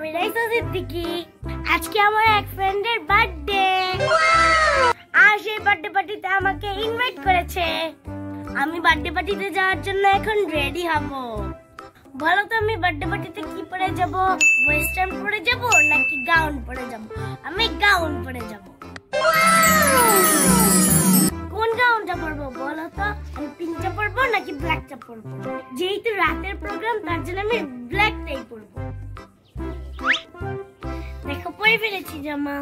আমি রাইসা সিদ্দিকী। আজকে আমার এক ফ্রেন্ডের বার্থডে, আর সেই বার্থডে পার্টিতে আমাকে ইনভাইট করেছে। আমি বার্থডে পার্টিতে যাওয়ার জন্য এখন রেডি হব। বলো তো আমি বার্থডে পার্টিতে কি পরে যাব? ওয়েস্টার্ন পরে যাব নাকি গাউন পরে যাব? আমি গাউন পরে যাব। কোন গাউনটা পরবো বলো তো? আমি পিঙ্কটা পরবো নাকি ব্ল্যাকটা পরবো? যেহেতু রাতের প্রোগ্রাম তার জন্য আমি ব্ল্যাকটাই পরবো। দেখো পরে ফেলেছি জামা।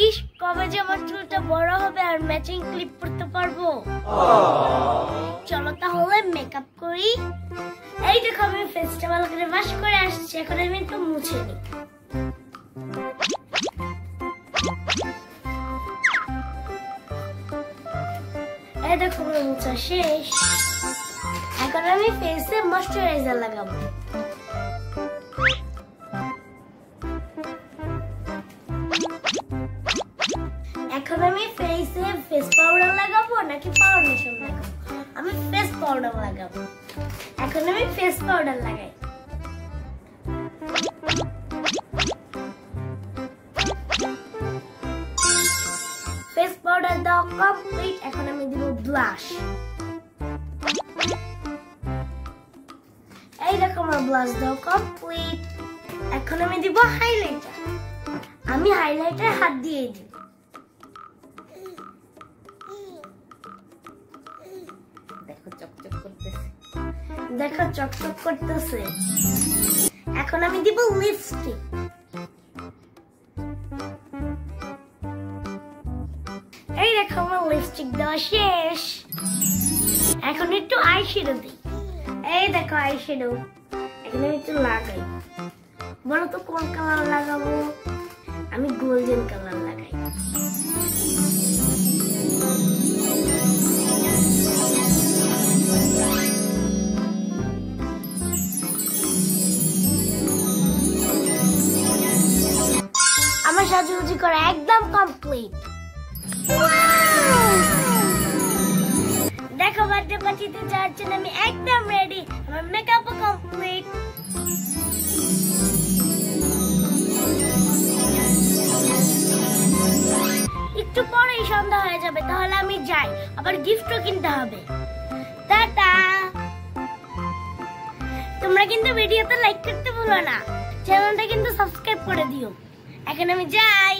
ইস, কবে যে আমার চুলটা বড় হবে আর ম্যাচিং ক্লিপ পরতে পারবো। চলো তাহলে মেকআপ করি। এই দেখো আমি ফেসটা ভালো করে ওয়াশ করে আসছি, এখন আমি একটু মুছে নিই। এই দেখো মুছা শেষ। এখন আমি ফেসে ময়শ্চারাইজার লাগাবো। এখন আমি ফেসে ফেস পাউডার লাগাবো নাকি ফাউন্ডেশন লাগাবো? আমি ফেস পাউডার লাগাবো। এখন আমি ফেস পাউডার লাগাই। ফেস পাউডার দাও কমপ্লিট। এখন আমি দিব ব্লাশ। এই দেখো আমার ব্লাশ দাও কমপ্লিট। এখন আমি দিব হাইলাইটার। আমি হাইলাইটার হাত দিয়ে দিব। দেখো চকচক করতেছে। এখন আমি দিব লিপস্টিক। এই দেখো আমার লিপস্টিক দেওয়া শেষ। এখন একটু আইশ্যাডো দিই। এই দেখো আইশ্যাডো। এখন আমি একটু লাগাই। বলো তো কোন কালার লাগাবো? আমি গোল্ডেন কালার লাগাই। আমার সাজুগুজি করা একদম কমপ্লিট। দেখো বার্থডে পার্টিতে যাওয়ার জন্য আমি একদম রেডি। আমার মেকআপও কমপ্লিট। একটু পরেই সন্ধ্যা হয়ে যাবে, তাহলে আমি যাই। আবার গিফটও কিনতে হবে। টাটা। তোমরা কিন্তু ভিডিওতে লাইক করতে ভুলো না, চ্যানেলটা কিন্তু সাবস্ক্রাইব করে দিও। এখন আমি যাই।